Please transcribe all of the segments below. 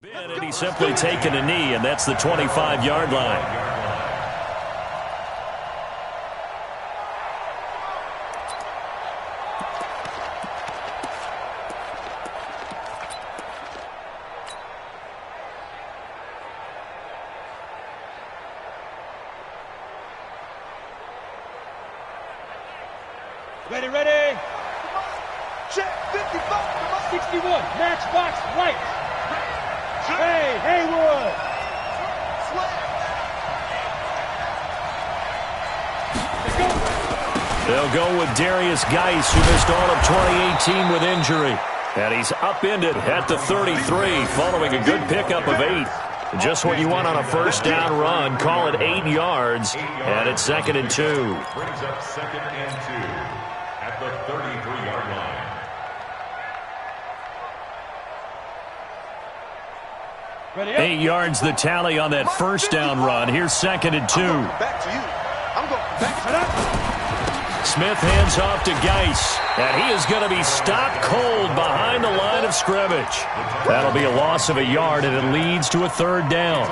And he's simply taken a knee, and that's the 25-yard line. Ready. Check, 55, 61, matchbox right. Hey, Haywood. They'll go with Darius Geis, who missed all of 2018 with injury. And he's upended at the 33, following a good pickup of 8. Just what you want on a first down run. Call it 8 yards, and it's 2nd and 2. Brings up 2nd and 2 at the 33-yard line. Ready, 8 yards the tally on that first down run. Here's 2nd and 2. Back to you. I'm going back to that. Smith hands off to Geis, and he is going to be stopped cold behind the line of scrimmage. That'll be a loss of a yard, and it leads to a 3rd down.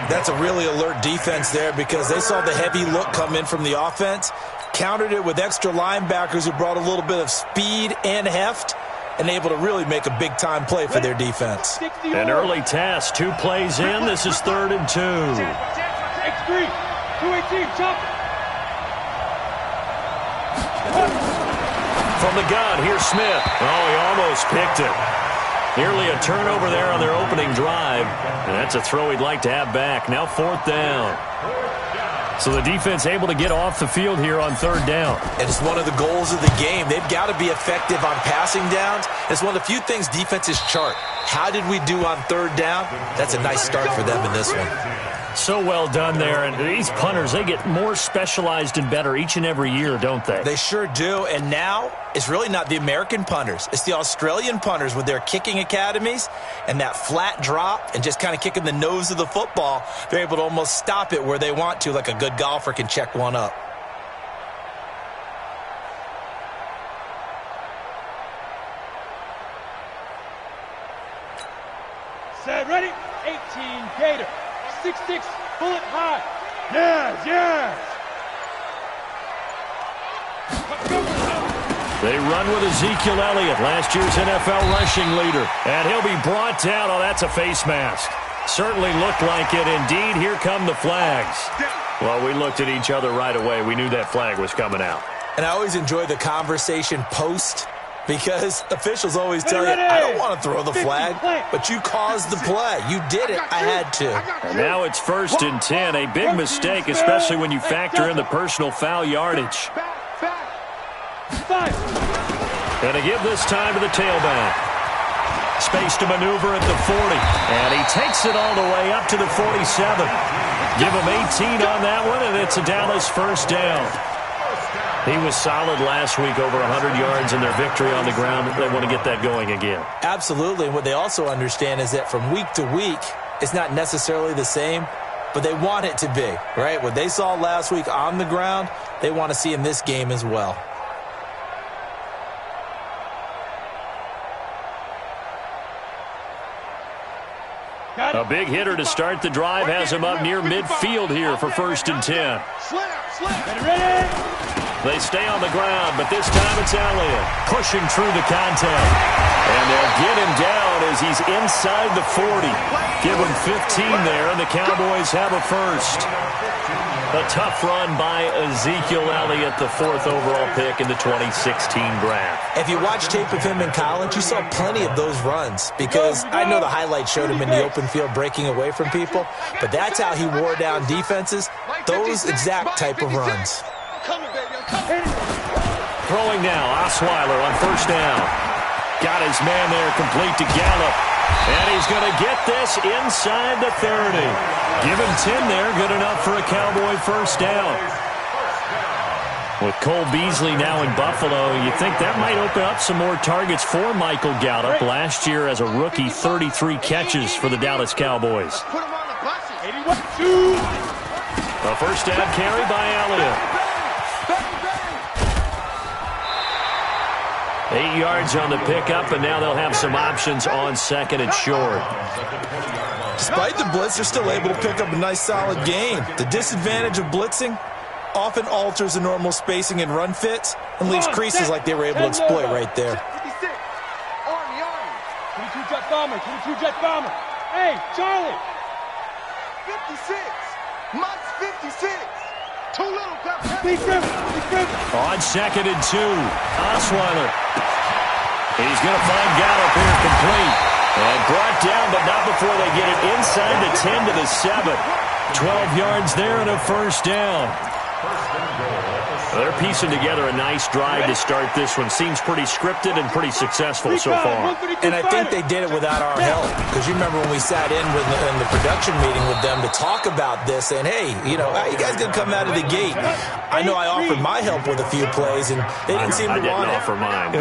That's a really alert defense there because they saw the heavy look come in from the offense, countered it with extra linebackers who brought a little bit of speed and heft, and able to really make a big-time play for their defense. An early task, 2 plays in. This is 3rd and 2. X3, 218, chop. From the gun, here's Smith. Oh, he almost picked it. Nearly a turnover there on their opening drive. And that's a throw he'd like to have back. Now 4th down. So the defense able to get off the field here on 3rd down. And it's one of the goals of the game. They've got to be effective on passing downs. It's one of the few things defenses chart. How did we do on 3rd down? That's a nice start for them in this one. So well done there. And these punters, they get more specialized and better each and every year, don't they? They sure do. And now it's really not the American punters. It's the Australian punters with their kicking academies and that flat drop and just kind of kicking the nose of the football. They're able to almost stop it where they want to, like a good golfer can check one up. Set, ready, 18, Gator. 6'6", bullet high. Yes. They run with Ezekiel Elliott, last year's NFL rushing leader. And he'll be brought down. Oh, that's a face mask. Certainly looked like it. Indeed, here come the flags. Well, we looked at each other right away. We knew that flag was coming out. And I always enjoy the conversation post, because officials always tell you, I don't want to throw the flag, but you caused the play. You did it. I had to. And now it's 1st and 10. A big mistake, especially when you factor in the personal foul yardage. And to give this time to the tailback. Space to maneuver at the 40. And he takes it all the way up to the 47. Give him 18 on that one, and it's a Dallas 1st down. He was solid last week, over 100 yards in their victory on the ground. They want to get that going again. Absolutely. And what they also understand is that from week to week, it's not necessarily the same, but they want it to be, right? What they saw last week on the ground, they want to see in this game as well. A big hitter to start the drive has him up near midfield here for 1st and 10. Ready. They stay on the ground, but this time it's Elliott pushing through the contact. And they'll get him down as he's inside the 40. Give him 15 there, and the Cowboys have a 1st. A tough run by Ezekiel Elliott, the 4th overall pick in the 2016 draft. If you watch tape of him in college, you saw plenty of those runs, because I know the highlights showed him in the open field breaking away from people, but that's how he wore down defenses, those exact type of runs. Throwing now, Osweiler on 1st down. Got his man there complete to Gallup. And he's going to get this inside the 30. Give him 10 there, good enough for a Cowboy 1st down. With Cole Beasley now in Buffalo, you think that might open up some more targets for Michael Gallup. Last year as a rookie, 33 catches for the Dallas Cowboys. A 1st down carry by Elliott. 8 yards on the pickup, and now they'll have some options on second and short. Despite the blitz, they're still able to pick up a nice, solid gain. The disadvantage of blitzing often alters the normal spacing and run fits and leaves creases like they were able to exploit right there. 22 jet bomber, 22 jet bomber. Hey, Charlie. 56. Mike's 56. Too little, Big River. On second and 2, Osweiler. He's going to find Gallup here complete. And brought down, but not before they get it inside the 10 to the 7. 12 yards there and a first down. They're piecing together a nice drive to start this one. Seems pretty scripted and pretty successful so far. And I think they did it without our help. Because you remember when we sat in the production meeting with them to talk about this, saying, hey, you know, how you guys going to come out of the gate? I know I offered my help with a few plays, and they didn't seem to want it. I didn't offer mine.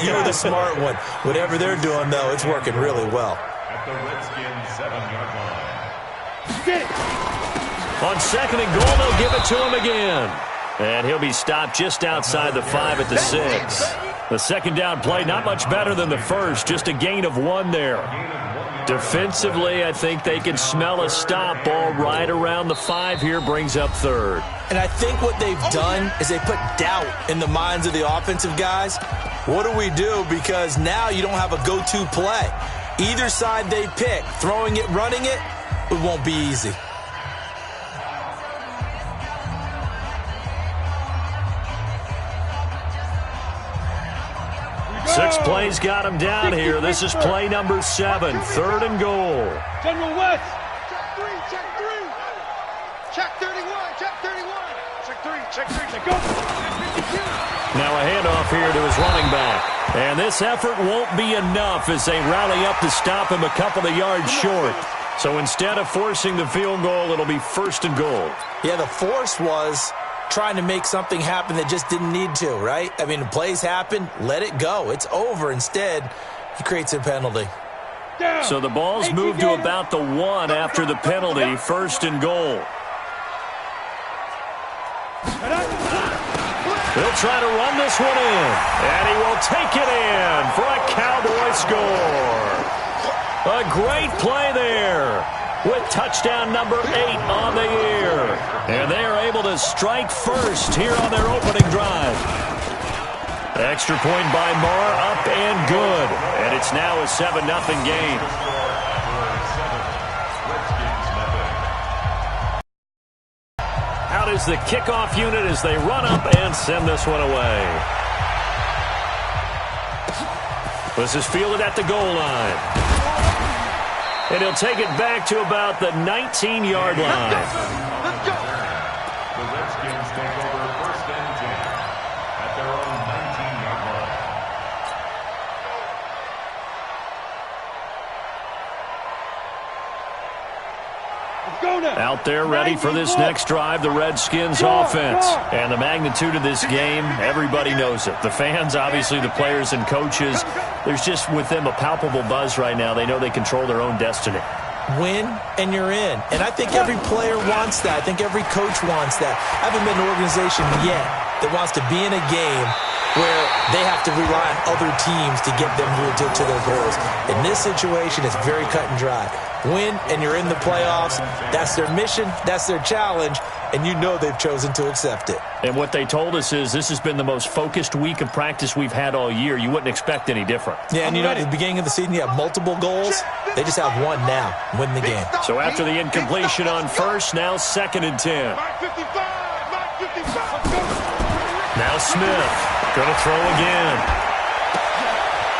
You were the smart one. Whatever they're doing, though, it's working really well. At the Redskins' 7-yard line. Get it. On second and goal, they'll give it to him again. And he'll be stopped just outside the 5 at the 6. The second down play, not much better than the first, just a gain of 1 there. Defensively, I think they can smell a stop ball right around the 5 here, brings up third. And I think what they've done is they put doubt in the minds of the offensive guys. What do we do? Because now you don't have a go-to play. Either side they pick, throwing it, running it, it won't be easy. Six plays got him down here. This is play number 7, third and goal. General West. Check 3. Check 31. Check 31. Check 3. Check go. Now a handoff here to his running back. And this effort won't be enough as they rally up to stop him a couple of yards short. So instead of forcing the field goal, it'll be first and goal. Yeah, the force was trying to make something happen that just didn't need to, right? I mean, plays happen, let it go. It's over. Instead, he creates a penalty. So the ball's moved to about the 1 after the penalty, first and goal. They'll try to run this one in, and he will take it in for a Cowboy score. A great play there, with touchdown number 8 on the year. And they are able to strike first here on their opening drive. Extra point by Marr, up and good. And it's now a 7-0 game. Out is the kickoff unit as they run up and send this one away. This is fielded at the goal line. And he'll take it back to about the 19-yard line. Let's go. The Redskins take over first and 10 at their own 19-yard line. Let's go now. Out there ready for this next drive, the Redskins offense. And the magnitude of this game, everybody knows it. The fans, obviously the players and coaches, there's just with them a palpable buzz right now. They know they control their own destiny. Win, and you're in. And I think every player wants that. I think every coach wants that. I haven't been an organization yet that wants to be in a game where they have to rely on other teams to get them to their goals. In this situation, it's very cut and dry. Win, and you're in the playoffs. That's their mission. That's their challenge. And you know they've chosen to accept it. And what they told us is this has been the most focused week of practice we've had all year. You wouldn't expect any different. Yeah, and you know, at the beginning of the season, you have multiple goals. They just have one now. Win the game. So after the incompletion on first, now second and 10. Mike 55. Mike 55. Let's go. Now Smith. Going to throw again.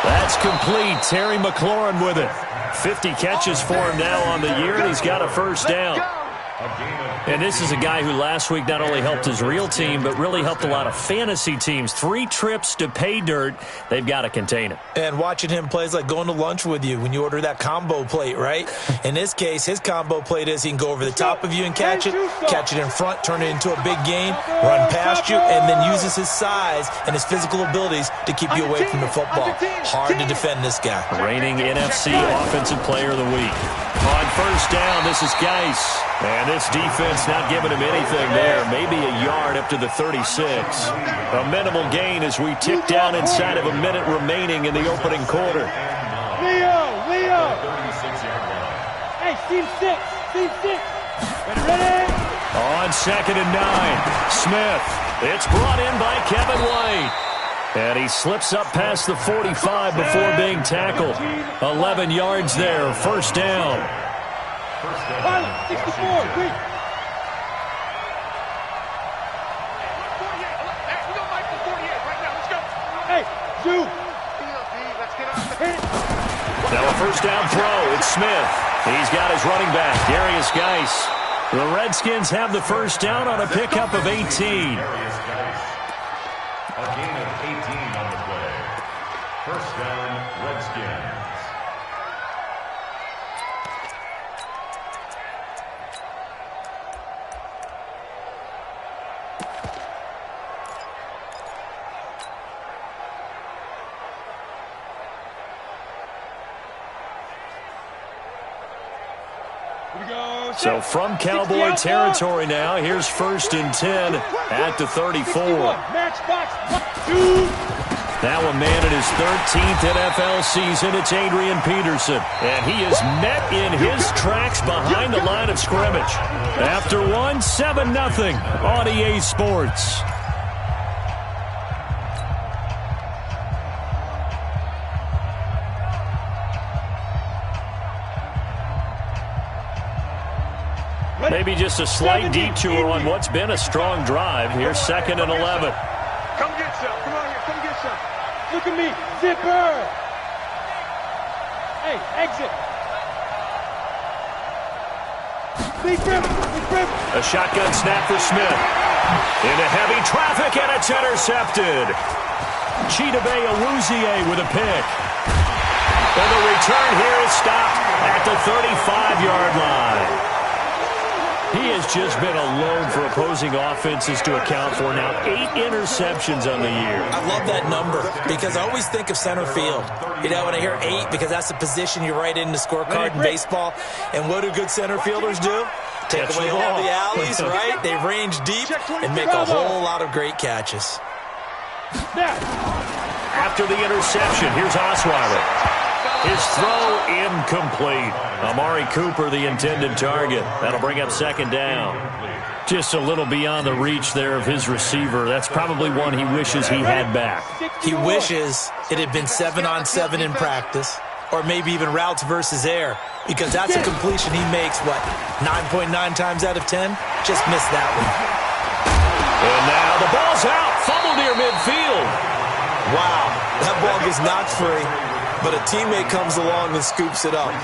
That's complete. Terry McLaurin with it. 50 catches for him now on the year, and he's got a first down. And this is a guy who last week not only helped his real team, but really helped a lot of fantasy teams. 3 trips to pay dirt. They've got to contain him. And watching him play is like going to lunch with you when you order that combo plate, right? In this case, his combo plate is he can go over the top of you and catch it in front, turn it into a big gain, run past you, and then uses his size and his physical abilities to keep you away from the football. Hard to defend this guy. Reigning NFC Offensive Player of the Week. On first down, this is Geis. And this defense not giving him anything there. Maybe a yard up to the 36. A minimal gain as we tick down inside of a minute remaining in the opening quarter. Leo! Hey, team 6! Ready? On 2nd and 9, Smith. It's brought in by Kevin White. And he slips up past the 45 before being tackled. 11 yards there, first down. 64, quick. Hey, Zoo. Now a first down throw. It's Smith. He's got his running back, Darius Geis. The Redskins have the first down on a pickup of 18. A gain of 18 on the play. First down, Redskins. So from Cowboy territory now, here's 1st and 10 at the 34. Now a man in his 13th NFL season, it's Adrian Peterson. And he is met in his tracks behind the line of scrimmage. After one, 7-0 on EA Sports. Maybe just a slight detour on what's been a strong drive. Here's 2nd and 11. Come get some. Come on here. Come get some. Look at me. Zipper. Hey, exit. Big river. A shotgun snap for Smith. Into heavy traffic, and it's intercepted. Chidobe Awuzie with a pick. And the return here is stopped at the 35-yard line. He has just been alone for opposing offenses to account for now 8 interceptions on the year. I love that number because I always think of center field. You know, when I hear 8, because that's the position you write in the scorecard in baseball. And what do good center fielders do? Take away all the alleys, right? They range deep and make a whole lot of great catches. After the interception, here's Osweiler. His throw incomplete. Amari Cooper, the intended target. That'll bring up 2nd down. Just a little beyond the reach there of his receiver. That's probably one he wishes he had back. He wishes it had been 7-on-7 in practice, or maybe even routes versus air, because that's a completion he makes, 9.9 times out of 10? Just missed that one. And now the ball's out. Fumble near midfield. Wow, that ball gets knocked free. But a teammate comes along and scoops it up.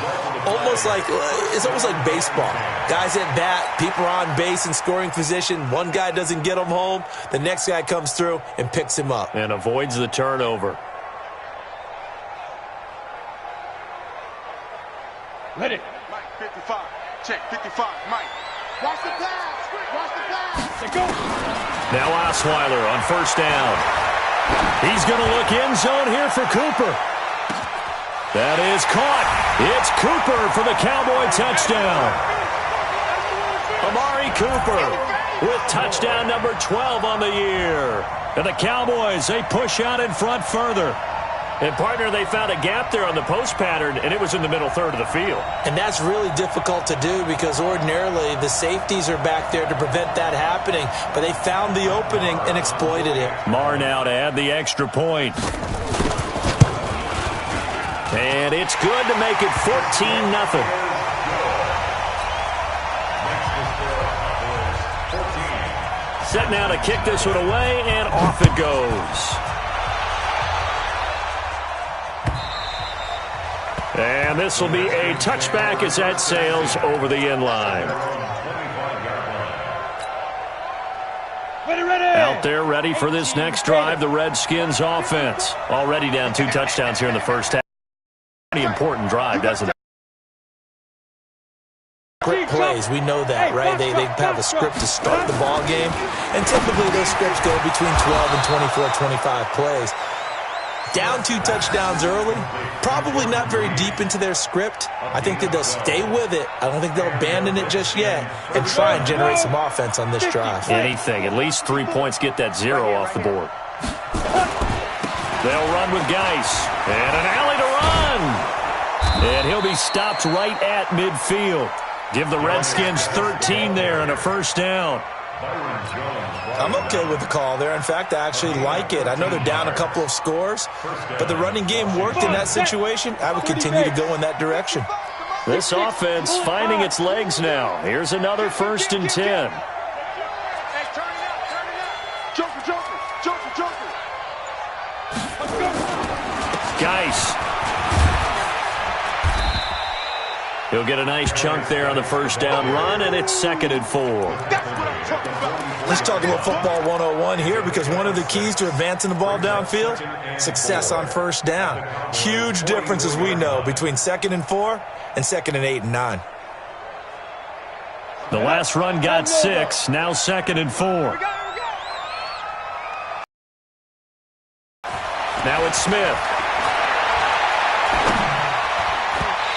It's almost like baseball. Guys at bat, people are on base in scoring position. One guy doesn't get him home. The next guy comes through and picks him up. And avoids the turnover. Let it. Mike, 55. Check, 55. Mike. Watch the pass. Watch the pass. Let's go. Now Osweiler on 1st down. He's going to look end zone here for Cooper. That is caught. It's Cooper for the Cowboy touchdown. Amari Cooper with touchdown number 12 on the year. And the Cowboys, they push out in front further. And, partner, they found a gap there on the post pattern, and it was in the middle third of the field. And that's really difficult to do because ordinarily the safeties are back there to prevent that happening. But they found the opening and exploited it. Marr now to add the extra point. And it's good to make it 14-0. Set now to kick this one away, and off it goes. And this will be a touchback as that sails over the end line. Out there ready for this next drive, the Redskins offense. Already down 2 touchdowns here in the first half. Pretty important drive, doesn't it? Quick plays, we know that, right? They have a script to start the ball game, and typically those scripts go between 12 and 24, 25 plays. Down 2 touchdowns early, probably not very deep into their script. I think that they'll stay with it. I don't think they'll abandon it just yet and try and generate some offense on this drive. Anything. At least 3 points get that 0 off the board. They'll run with Geis. And an alley to run. And he'll be stopped right at midfield. Give the Redskins 13 there and a first down. I'm okay with the call there. In fact, I actually like it. I know they're down a couple of scores, but the running game worked in that situation. I would continue to go in that direction. This offense finding its legs now. Here's another 1st and 10. Hey, turn it up, turn it up. Joker, Joker, Joker, Joker. Let's go. Geis. He'll get a nice chunk there on the first down run, and it's 2nd and 4. That's what I'm talking about. Let's talk about football 101 here, because one of the keys to advancing the ball downfield, success on first down. Huge difference, as we know, between 2nd and 4 and 2nd and 8 and 9. The last run got 6, now 2nd and 4. Now it's Smith.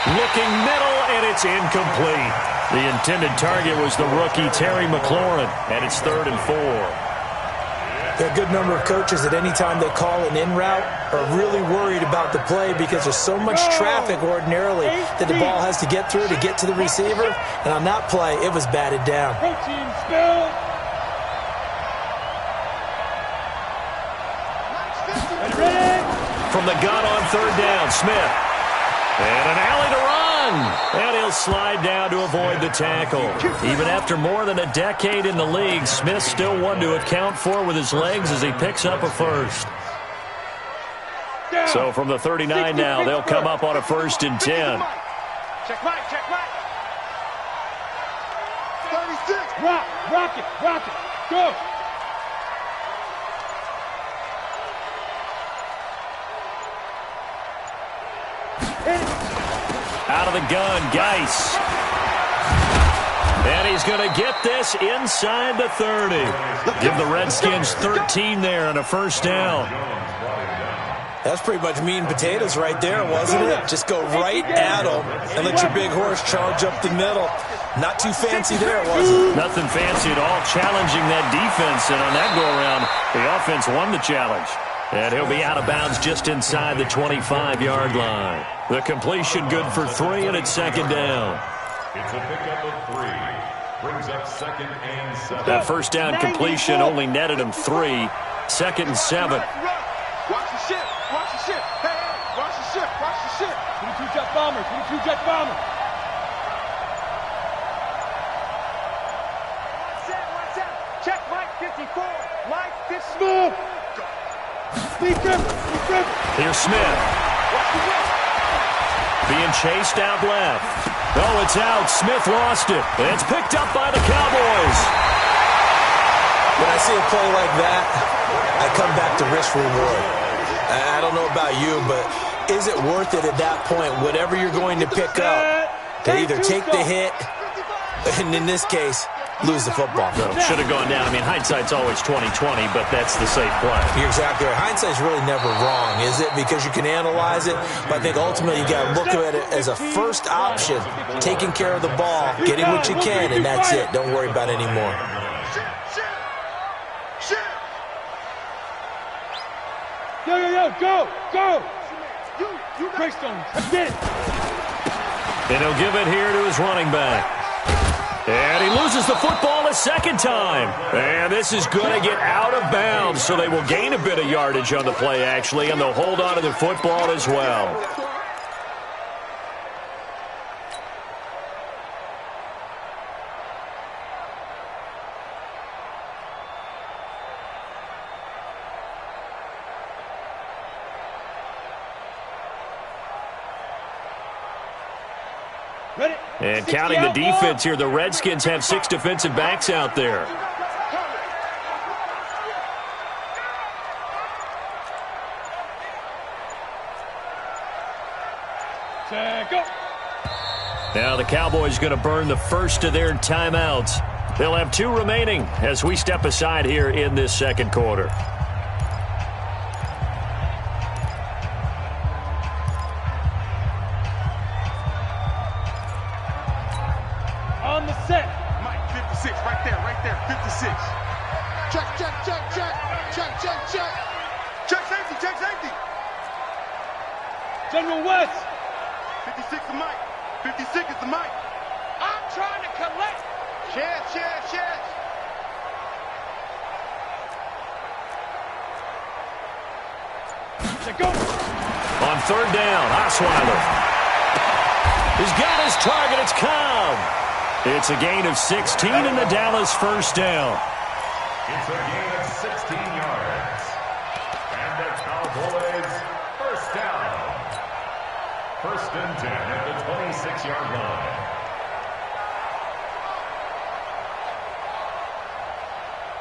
Looking middle, and it's incomplete. The intended target was the rookie Terry McLaurin, and it's 3rd and 4. There are a good number of coaches at any time they call an in route are really worried about the play because there's so much traffic ordinarily that the ball has to get through to get to the receiver. And on that play, it was batted down. Protein spill. From the gun on 3rd down, Smith. And an alley to run. And he'll slide down to avoid the tackle. Even after more than a decade in the league, Smith still one to account for with his legs as he picks up a first. So from the 39 now, they'll come up on a 1st and 10. Check Mike, check Mike. 36. Rock it, go. Out of the gun, Geis. And he's going to get this inside the 30. Give the Redskins 13 there and a first down. That's pretty much meat and potatoes right there, wasn't it? Just go right at them and let your big horse charge up the middle. Not too fancy there, was it? Nothing fancy at all, challenging that defense. And on that go-around, the offense won the challenge. And he'll be out of bounds just inside the 25-yard line. The completion good for 3, and it's 2nd down. It's a pickup of 3. Brings up 2nd and 7. That first down completion only netted him 3. 2nd and 7. Watch the ship, watch the ship. Hey, watch the ship, watch the ship. 22 jet bomber, 22 jet bomber. Watch out. Check Mike 54. Mike 54. Smith. Speaker. Here's Smith. Being chased out left. Oh, it's out. Smith lost it. And it's picked up by the Cowboys. When I see a play like that, I come back to risk reward. I don't know about you, but is it worth it at that point, whatever you're going to pick up, to either take the hit, and in this case, lose the football? Should have gone down. I mean, hindsight's always 20/20, but that's the safe play. You're exactly right. Hindsight's really never wrong, is it? Because you can analyze it, but I think ultimately you got to look at it as a first option, taking care of the ball, getting what you can, and that's it. Don't worry about it anymore. Yo, go. Greystone, get it. And he'll give it here to his running back. And he loses the football a second time. And this is going to get out of bounds, so they will gain a bit of yardage on the play, actually, and they'll hold on to the football as well. And counting the defense here, the Redskins have 6 defensive backs out there. Now the Cowboys going to burn the first of their timeouts. They'll have 2 remaining as we step aside here in this second quarter. On the set. Mike, 56, right there, 56. Check, check, check, check. Check, check, check. Check safety, check safety. General West. 56 is Mike. 56 is the Mike. I'm trying to collect. Chance. Go. On third down, Osweiler. He's got his target. It's Cobb. It's a gain of 16 in the Dallas first down. It's a gain of 16 yards. And the Cowboys first down. First and 10 at the 26-yard line.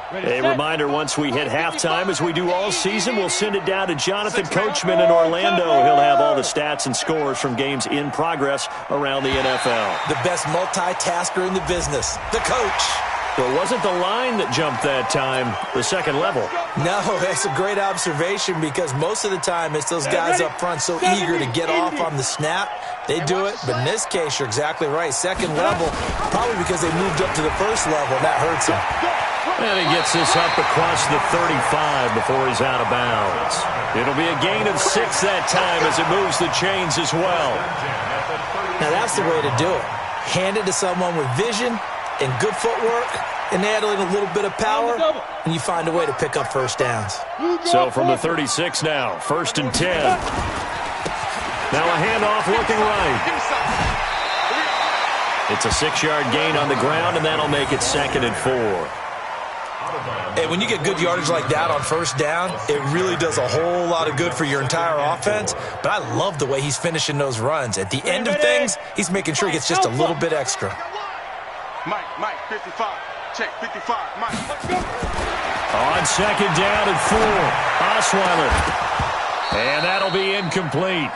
A reminder, once we hit halftime, as we do all season, we'll send it down to Jonathan Coachman in Orlando. He'll have all the stats and scores from games in progress around the NFL. The best multitasker in the business, the coach. Well, it wasn't the line that jumped that time, the second level. No, that's a great observation because most of the time it's those guys up front so eager to get off on the snap. They do it, but in this case, you're exactly right. Second level, probably because they moved up to the first level, and that hurts him. And he gets this up across the 35 before he's out of bounds. It'll be a gain of 6 that time as it moves the chains as well. Now, that's the way to do it. Hand it to someone with vision and good footwork, and add in a little bit of power, and you find a way to pick up first downs. So from the 36 now, first and 10. Now a handoff looking right. It's a 6-yard gain on the ground, and that'll make it second and 4. And when you get good yardage like that on first down, it really does a whole lot of good for your entire offense. But I love the way he's finishing those runs. At the end of things, he's making sure he gets just a little bit extra. Mike, 55. Check, 55. Mike, let's go. On second down and 4, Osweiler. And that'll be incomplete.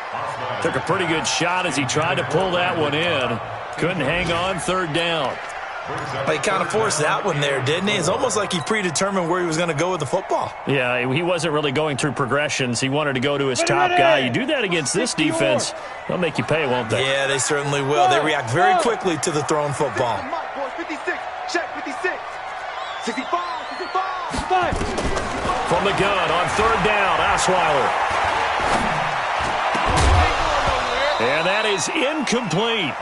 Took a pretty good shot as he tried to pull that one in. Couldn't hang on third down. But he kind of forced that one there, didn't he? It's almost like he predetermined where he was going to go with the football. Yeah, he wasn't really going through progressions. He wanted to go to his top guy. You do that against this defense, they'll make you pay, won't they? Yeah, they certainly will. They react very quickly to the thrown football. Mike, boys, 56. Check, 56. 65. From the gun on third down, Osweiler. And that is incomplete.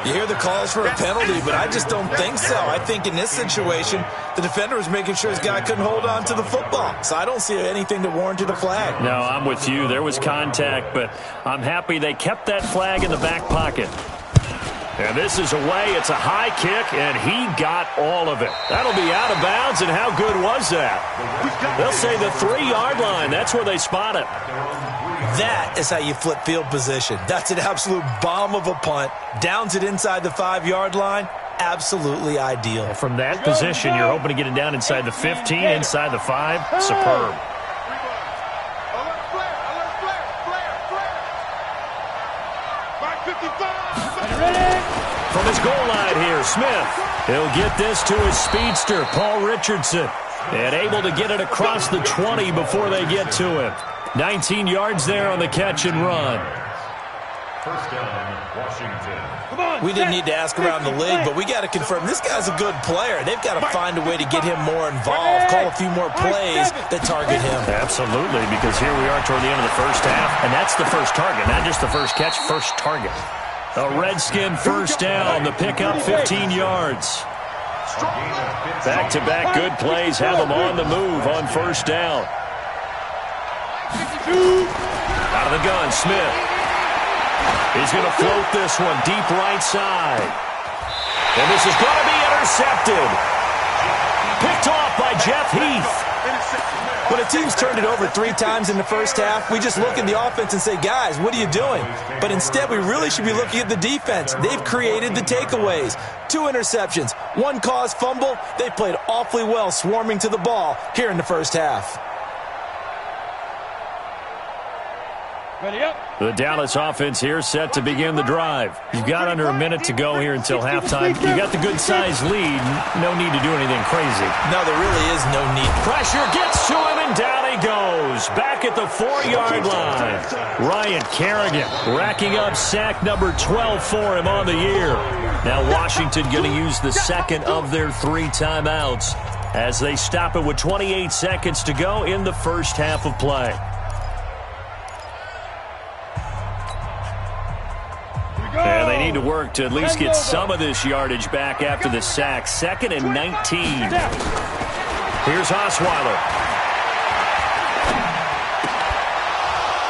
You hear the calls for a penalty, but I just don't think so. I think in this situation, the defender was making sure his guy couldn't hold on to the football. So I don't see anything that warranted a flag. No, I'm with you. There was contact, but I'm happy they kept that flag in the back pocket. And this is away. It's a high kick, and he got all of it. That'll be out of bounds, and how good was that? They'll say the 3-yard line. That's where they spot it. That is how you flip field position. That's an absolute bomb of a punt. Downs it inside the 5-yard line. Absolutely ideal. From that position, you're hoping to get it down inside the 15, inside the 5. Superb. Mike, 55. From his goal line here, Smith. He'll get this to his speedster, Paul Richardson. And able to get it across the 20 before they get to him. 19 yards there on the catch and run. First down, Washington. We didn't need to ask around the league, but we got to confirm this guy's a good player. They've got to find a way to get him more involved, call a few more plays that target him. Absolutely, because here we are toward the end of the first half, and that's the first target, not just the first catch, first target. A Redskin first down, the pickup 15 yards. Back-to-back good plays have them on the move on first down. Out of the gun, Smith. He's going to float this one deep right side. And this is going to be intercepted. Picked off by Jeff Heath. When a team's turned it over 3 times in the first half, we just look at the offense and say, guys, what are you doing? But instead, we really should be looking at the defense. They've created the takeaways. 2 interceptions, 1 caused fumble. They played awfully well swarming to the ball here in the first half. Ready up. The Dallas offense here set to begin the drive. You've got under a minute to go here until halftime. You got the good-sized lead. No need to do anything crazy. No, there really is no need. Pressure gets to him, and down he goes. Back at the 4-yard line. Ryan Kerrigan racking up sack number 12 for him on the year. Now Washington going to use the second of their 3 timeouts as they stop it with 28 seconds to go in the first half of play. And they need to work to at least get some of this yardage back after the sack. 2nd and 19. Here's Osweiler.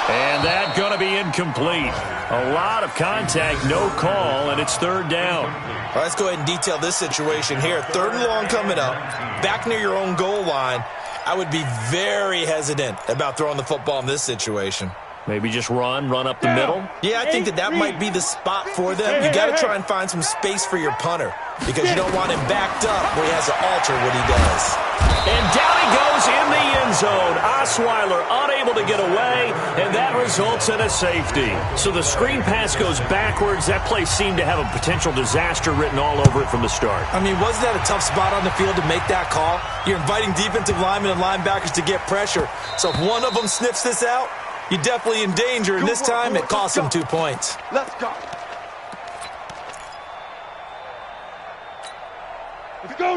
And that going to be incomplete. A lot of contact, no call, and it's 3rd down. All right, let's go ahead and detail this situation here. 3rd and long coming up, back near your own goal line. I would be very hesitant about throwing the football in this situation. Maybe just run up the middle? Yeah, I think that might be the spot for them. You got to try and find some space for your punter because you don't want him backed up where he has to alter what he does. And down he goes in the end zone. Osweiler unable to get away, and that results in a safety. So the screen pass goes backwards. That play seemed to have a potential disaster written all over it from the start. I mean, wasn't that a tough spot on the field to make that call? You're inviting defensive linemen and linebackers to get pressure. So if one of them sniffs this out, you're definitely in danger, and this time it cost them 2 points. Let's go.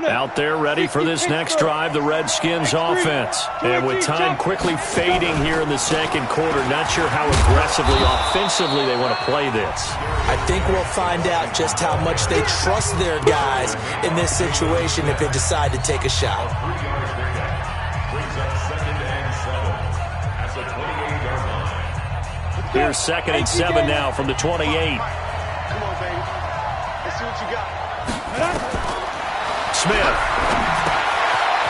Out there ready for this next drive, the Redskins offense. And with time quickly fading here in the second quarter, not sure how aggressively, offensively they want to play this. I think we'll find out just how much they trust their guys in this situation if they decide to take a shot. Here's 2nd and 7 now from the 28. Come on, baby. Let's see what you got. Smith.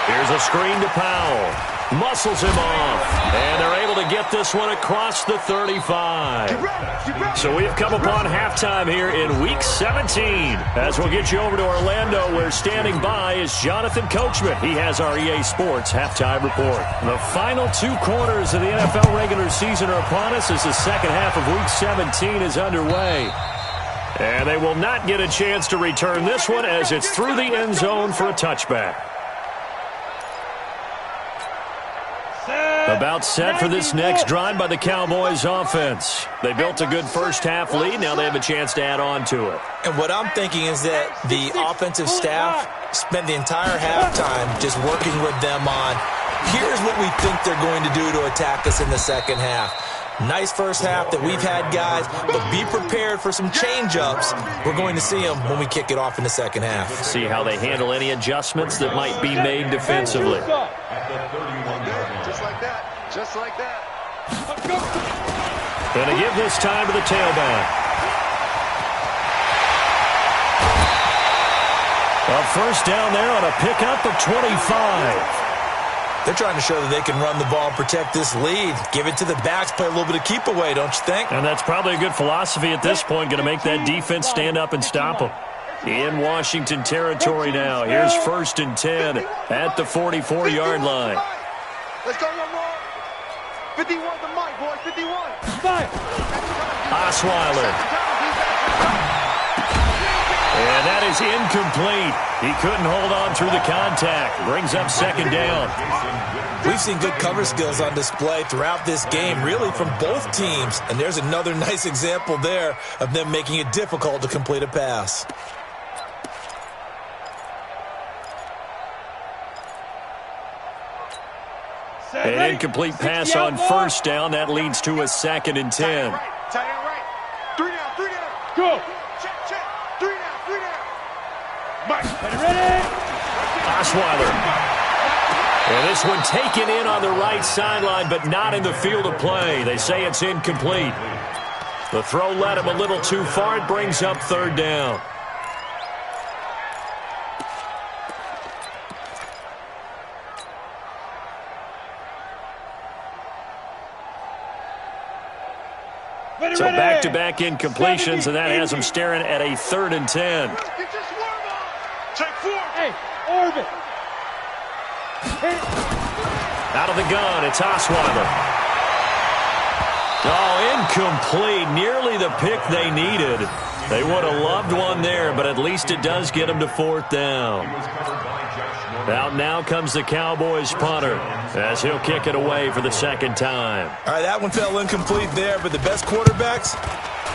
Here's a screen to Powell. Muscles him off. And they're able to get this one across the 35. So we've come upon halftime here in Week 17. As we'll get you over to Orlando, where standing by is Jonathan Coachman. He has our EA Sports halftime report. The final 2 quarters of the NFL regular season are upon us as the second half of Week 17 is underway. And they will not get a chance to return this one as it's through the end zone for a touchback. About set for this next drive by the Cowboys offense. They built a good first half lead. Now they have a chance to add on to it. And what I'm thinking is that the offensive staff spent the entire halftime just working with them on, here's what we think they're going to do to attack us in the second half. Nice first half that we've had, guys, but be prepared for some change-ups. We're going to see them when we kick it off in the second half. See how they handle any adjustments that might be made defensively. Just like that. Just like that. Going to give this time to the tailback. A first down there on a pickup of 25. They're trying to show that they can run the ball and protect this lead. Give it to the backs, play a little bit of keep away, don't you think? And that's probably a good philosophy at this point, going to make that defense stand up and stop them. In Washington territory now. Here's 1st and 10 at the 44-yard line. Let's go, Lamar. 51 the mic, boy. 51. Osweiler. And that is incomplete. He couldn't hold on through the contact. Brings up 2nd down. We've seen good cover skills on display throughout this game, really from both teams. And there's another nice example there of them making it difficult to complete a pass. An incomplete pass on 1st down. That leads to a 2nd and 10. Tight end right. 3 down, 3 down. Go. Check, check. 3 down, 3 down. Mike, ready? Osweiler. And this one taken in on the right sideline, but not in the field of play. They say it's incomplete. The throw led him a little too far. It brings up 3rd down. So back-to-back incompletions, and that has them staring at a 3rd and 10. Take 4. Hey, Orbit. Out of the gun, it's Osweiler. Oh, incomplete. Nearly the pick they needed. They would have loved one there, but at least it does get them to fourth down. Out now comes the Cowboys punter as he'll kick it away for the second time. All right, that one fell incomplete there, but the best quarterbacks,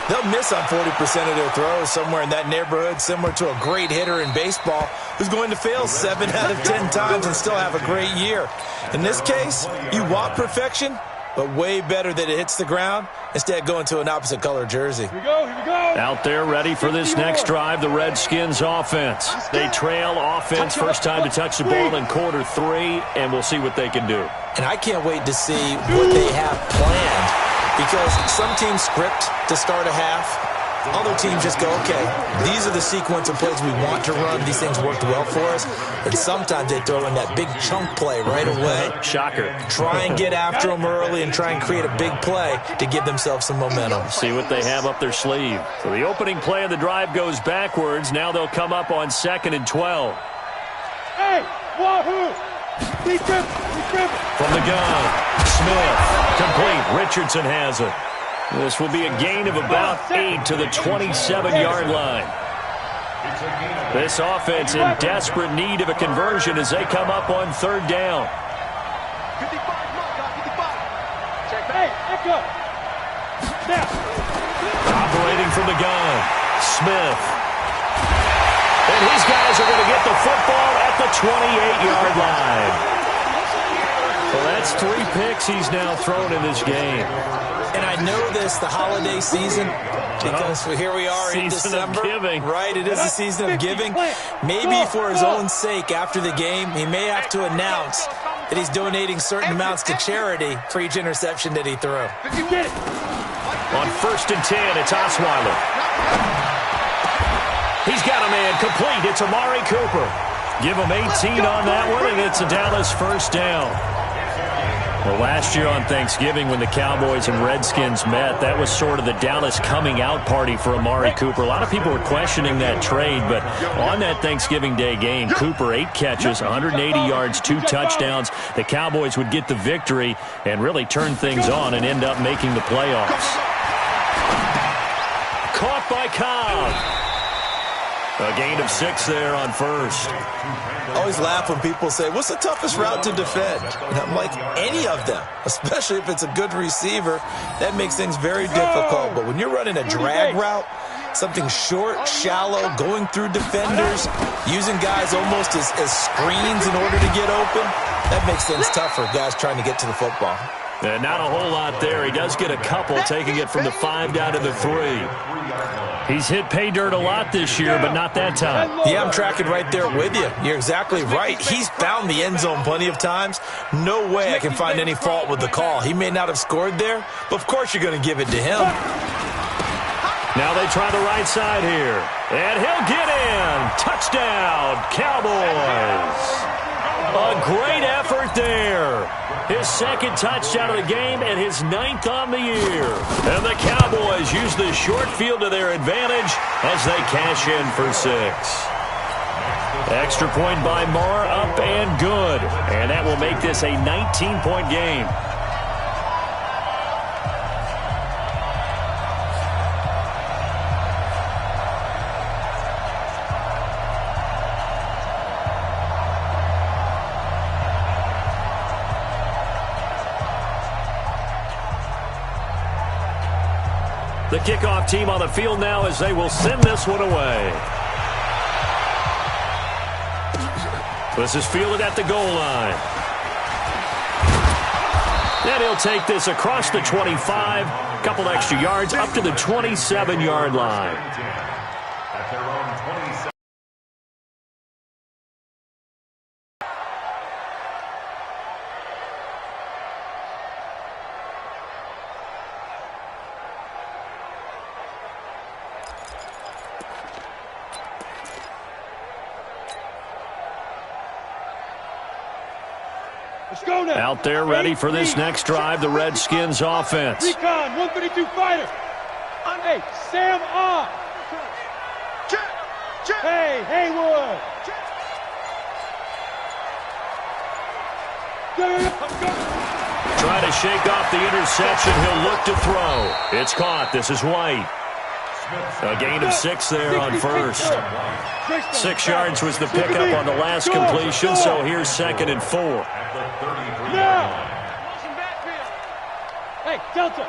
they'll miss on 40% of their throws, somewhere in that neighborhood, similar to a great hitter in baseball who's going to fail 7 out of 10 times and still have a great year. In this case, you want perfection, but way better that it hits the ground instead going to an opposite color jersey. Here we go, here we go. Out there ready for this next drive, the Redskins offense. They trail offense, first time to touch the ball in quarter 3, and we'll see what they can do. And I can't wait to see what they have planned, because some teams script to start a half. Other teams just go, okay, these are the sequence of plays we want to run. These things worked well for us. And sometimes they throw in that big chunk play right away. Shocker. Try and get after them early and try and create a big play to give themselves some momentum. See what they have up their sleeve. So the opening play of the drive goes backwards. Now they'll come up on 2nd and 12. Hey, wahoo! From the gun, Smith, complete. Richardson has it. This will be a gain of about 8 to the 27-yard line. This offense in desperate need of a conversion as they come up on 3rd down. Hey, echo! Now! Operating from the gun, Smith. And his guys are going to get the football at the 28-yard line. So that's 3 picks he's now thrown in this game. And I know this, the holiday season, because here we are in December. Season of giving. Right, it is the season of giving. Maybe for his own sake, after the game, he may have to announce that he's donating certain amounts to charity for each interception that he threw. On 1st and 10, it's Osweiler. He's got a man complete. It's Amari Cooper. Give him 18 on that one, and it's a Dallas first down. Well, last year on Thanksgiving when the Cowboys and Redskins met, that was sort of the Dallas coming out party for Amari Cooper. A lot of people were questioning that trade, but on that Thanksgiving Day game, Cooper 8 catches, 180 yards, 2 touchdowns. The Cowboys would get the victory and really turn things on and end up making the playoffs. Caught by Cobb. A gain of 6 there on 1st. I always laugh when people say, what's the toughest route to defend? And I'm like, any of them, especially if it's a good receiver. That makes things very difficult. But when you're running a drag route, something short, shallow, going through defenders, using guys almost as screens in order to get open, that makes things tough for guys trying to get to the football. And not a whole lot there. He does get a couple, taking it from the 5 down to the 3. He's hit pay dirt a lot this year, but not that time. Yeah, I'm tracking right there with you. You're exactly right. He's found the end zone plenty of times. No way I can find any fault with the call. He may not have scored there, but of course you're going to give it to him. Now they try the right side here. And he'll get in. Touchdown, Cowboys. A great effort there. His 2nd touchdown of the game and his 9th on the year. And the Cowboys use the short field to their advantage as they cash in for 6. Extra point by Marr, up and good. And that will make this a 19-point game. The kickoff team on the field now as they will send this one away. This is fielded at the goal line. And he'll take this across the 25, a couple extra yards up to the 27-yard line. At their own 27. Out there ready for this next drive, the Redskins offense. Recon, 132 fighter. Hey, Sam on. Hey, Haywood. trying to shake off the interception. He'll look to throw. It's caught. This is White. A gain of 6 there on first. 6 yards was the pickup on the last completion, so here's 2nd and 4. Hey, Delta.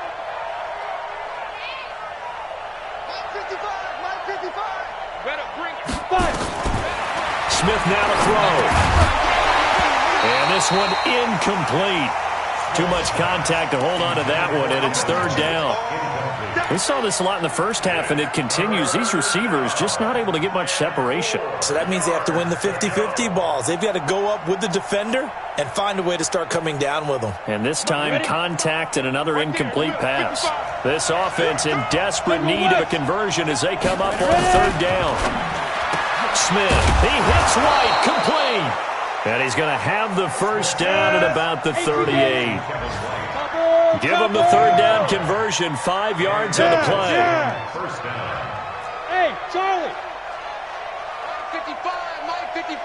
Better bring it. Smith now to throw. And this one incomplete. Too much contact to hold on to that one, and it's 3rd down. We saw this a lot in the first half, and it continues. These receivers just not able to get much separation. So that means they have to win the 50-50 balls. They've got to go up with the defender and find a way to start coming down with them. And this time, contact and another incomplete pass. This offense in desperate need of a conversion as they come up on 3rd down. Smith, he hits White, complete. And he's going to have the first down at about the 38. Give him the 3rd down conversion, 5 yards on the play. First down. Hey, Charlie. 55, Mike 55.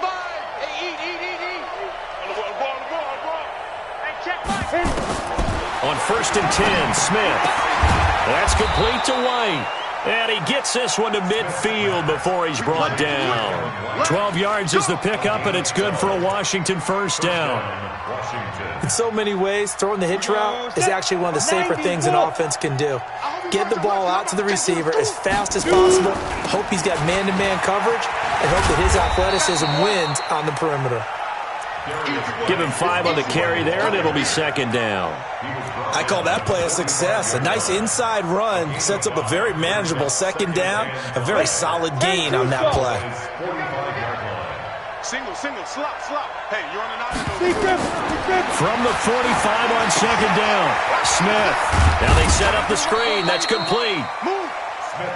Hey, eat. On the ball. Hey, check Mike. On 1st and 10, Smith. That's complete to White. And he gets this one to midfield before he's brought down. 12 yards is the pickup, and it's good for a Washington first down. In so many ways, throwing the hitch route is actually one of the safer things an offense can do. Get the ball out to the receiver as fast as possible, hope he's got man-to-man coverage, and hope that his athleticism wins on the perimeter. Give him 5 on the carry there, and it'll be 2nd down. I call that play a success. A nice inside run sets up a very manageable 2nd down, a very solid gain on that play. Single, slop. Hey, you're on an island. From the 45 on 2nd down, Smith. Now they set up the screen. That's complete.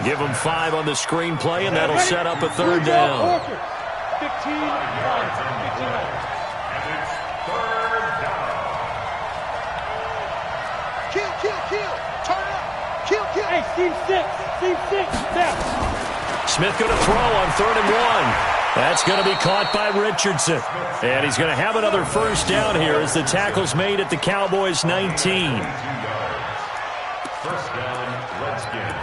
Give him 5 on the screen play, and that'll set up a 3rd down. 15 yards. Kill. Turn up. Kill. Hey, Team 6. Now. Smith going to throw on 3rd and 1. That's going to be caught by Richardson. And he's going to have another first down here as the tackle's made at the Cowboys' 19. First down, Redskins.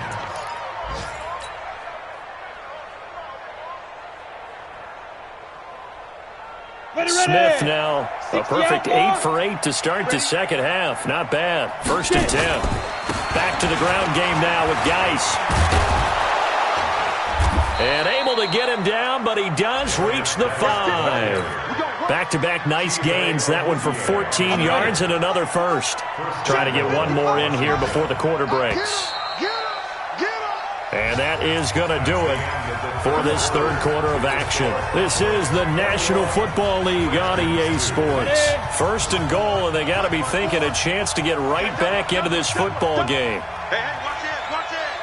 Smith now a perfect 8 for 8 to start the second half. Not bad. 1st and 10. Back to the ground game now with Geis. And able to get him down, but he does reach the 5. Back-to-back nice gains. That one for 14 yards and another first. Trying to get one more in here before the quarter breaks. And that is going to do it for this 3rd quarter of action. This is the National Football League on EA Sports. 1st and goal, and they got to be thinking a chance to get right back into this football game. Hey, watch it.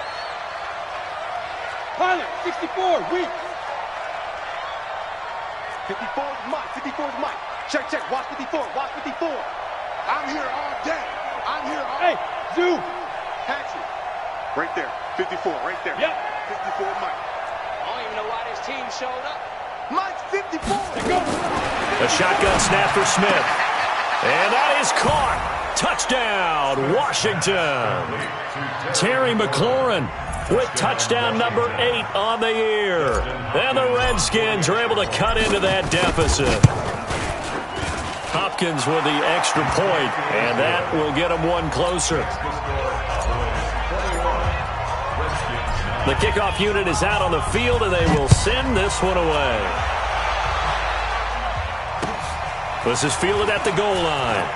Pilot, 64, weak. 54 is Mike. Check. Watch 54. I'm here all day. Hey, Zoo. Taxi. Right there. 54, right there. Yep. 54, Mike. I don't even know why this team showed up. Mike's 54. A shotgun snap for Smith. And that is caught. Touchdown, Washington. Terry McLaurin with touchdown number 8 on the year. And the Redskins are able to cut into that deficit. Hopkins with the extra point, and that will get them one closer. The kickoff unit is out on the field, and they will send this one away. This is fielded at the goal line.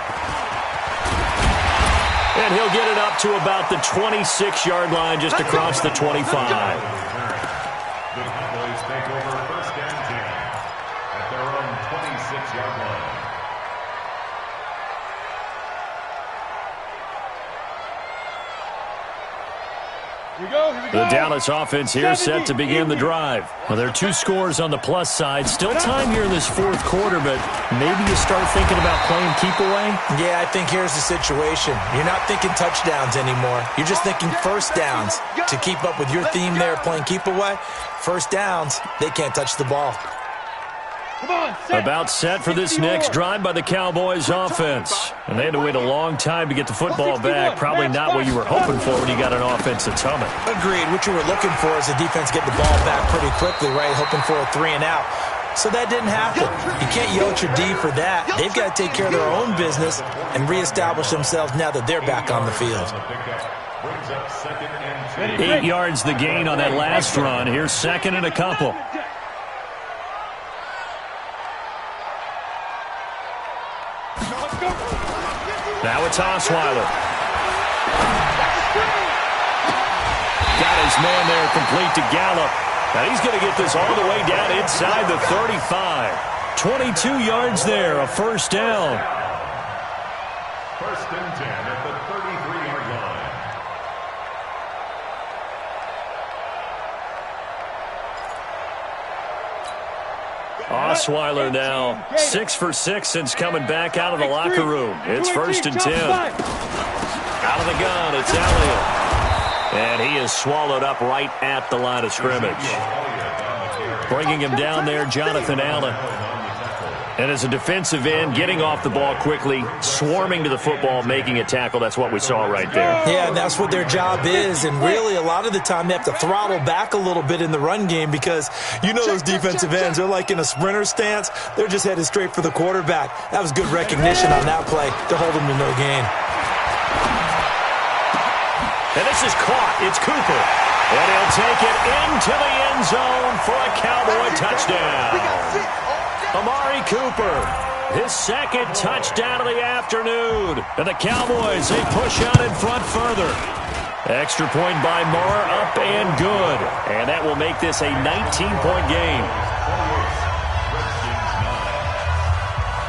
And he'll get it up to about the 26-yard line, just across the 25. The Cowboys take over 1st and 10 at their own 26-yard line. Here we go. The Dallas offense here set to begin the drive. Well, there are 2 scores on the plus side. Still time here in this 4th quarter, but maybe you start thinking about playing keep away? Yeah, I think here's the situation. You're not thinking touchdowns anymore. You're just thinking first downs. To keep up with your theme there, playing keep away, first downs, they can't touch the ball. Come on, set. About set for this next drive by the Cowboys offense. And they had to wait a long time to get the football back. Probably not what you were hoping for when you got an offense that's humming. Agreed. What you were looking for is the defense get the ball back pretty quickly, right? Hoping for a 3 and out. So that didn't happen. You can't yell at your D for that. They've got to take care of their own business and reestablish themselves now that they're back on the field. 8 yards the gain on that last run. Here's second and a couple. Now it's Osweiler. Got his man there complete to Gallup. Now he's going to get this all the way down inside the 35. 22 yards there, a first down. First and 10 at the 33-yard line. Osweiler now 6 for 6 since coming back out of the locker room. It's first and 10. Out of the gun, it's Elliott. And he is swallowed up right at the line of scrimmage. Bringing him down there, Jonathan Allen. And as a defensive end, getting off the ball quickly, swarming to the football, making a tackle. That's what we saw right there. Yeah, and that's what their job is. And really, a lot of the time, they have to throttle back a little bit in the run game because you know those defensive ends, they're like in a sprinter stance. They're just headed straight for the quarterback. That was good recognition on that play to hold them to no gain. And this is caught. It's Cooper. And he'll take it into the end zone for a Cowboy touchdown. Amari Cooper, his second touchdown of the afternoon. And the Cowboys, they push out in front further. Extra point by Marr, up and good. And that will make this a 19-point game.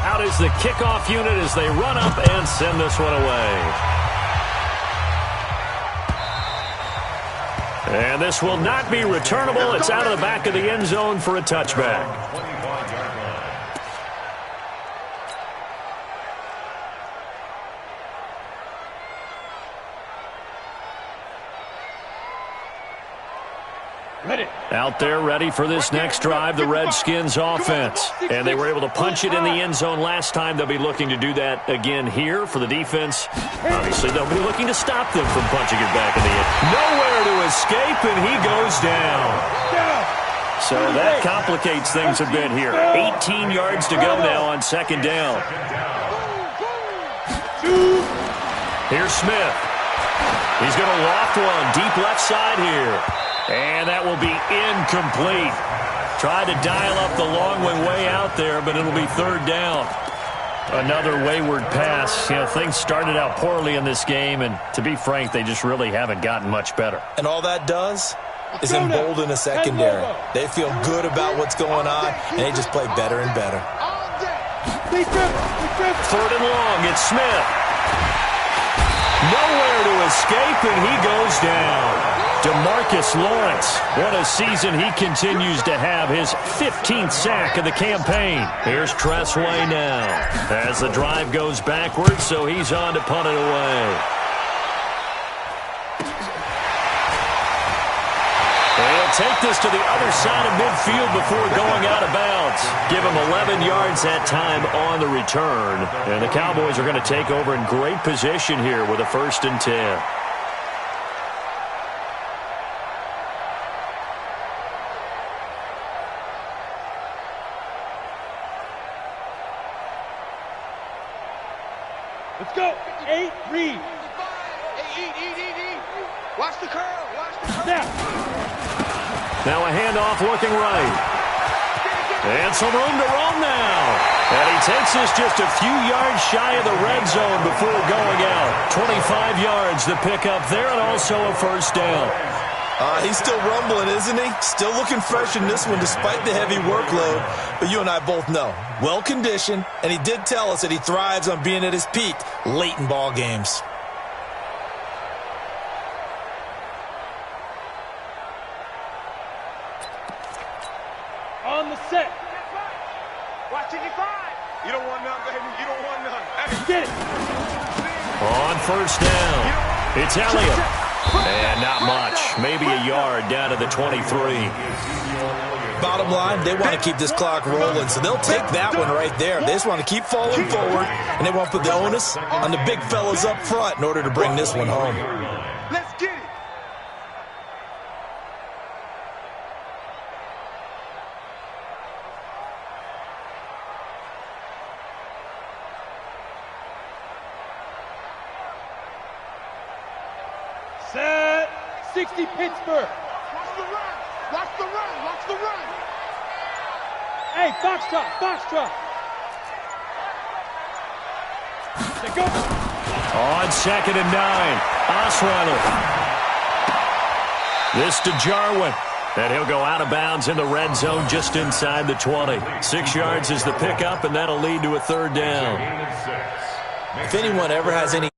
Out is the kickoff unit as they run up and send this one away. And this will not be returnable. It's out of the back of the end zone for a touchback. Out there ready for this next drive, the Redskins offense. And they were able to punch it in the end zone last time. They'll be looking to do that again here for the defense. Obviously, they'll be looking to stop them from punching it back in the end. Nowhere to escape, and he goes down. So that complicates things a bit here. 18 yards to go now on second down. Here's Smith. He's going to loft one deep left side here. And that will be incomplete. Tried to dial up the long way out there, but it'll be third down. Another wayward pass. You know, things started out poorly in this game, and to be frank, they just really haven't gotten much better. And all that does is embolden a secondary. They feel good about what's going on, and they just play better and better. Third and long, it's Smith. Nowhere to escape, and he goes down. DeMarcus Lawrence, what a season he continues to have, his 15th sack of the campaign. Here's Tressway now as the drive goes backwards, so he's on to punt it away. He'll take this to the other side of midfield before going out of bounds. Give him 11 yards that time on the return. And the Cowboys are going to take over in great position here with a 1st and 10. Let's go. 8, read. Hey, eat. Watch the curl. Snap. Now a handoff looking right. And some room to roam now. And he takes this just a few yards shy of the red zone before going out. 25 yards to pick up there, and also a first down. He's still rumbling, isn't he? Still looking fresh in this one despite the heavy workload. But you and I both know, well-conditioned, and he did tell us that he thrives on being at his peak late in ball games. On the set. Watch it, You don't want none, baby. You don't want none. Hey, Get it. On first down, it's Elliott. And not much. Maybe a yard down to the 23. Bottom line, they want to keep this clock rolling, so they'll take that one right there. They just want to keep falling forward, and they want to put the onus on the big fellas up front in order to bring this one home. Let's get it. Set. 60 Pittsburgh. Watch the run. Watch the run. Watch the run. Hey, Foxtrot, Foxtrot. They go. On 2nd and 9, Osweiler. This to Jarwin. And he'll go out of bounds in the red zone just inside the 20. 6 yards is the pickup, and that'll lead to a 3rd down. If anyone ever has any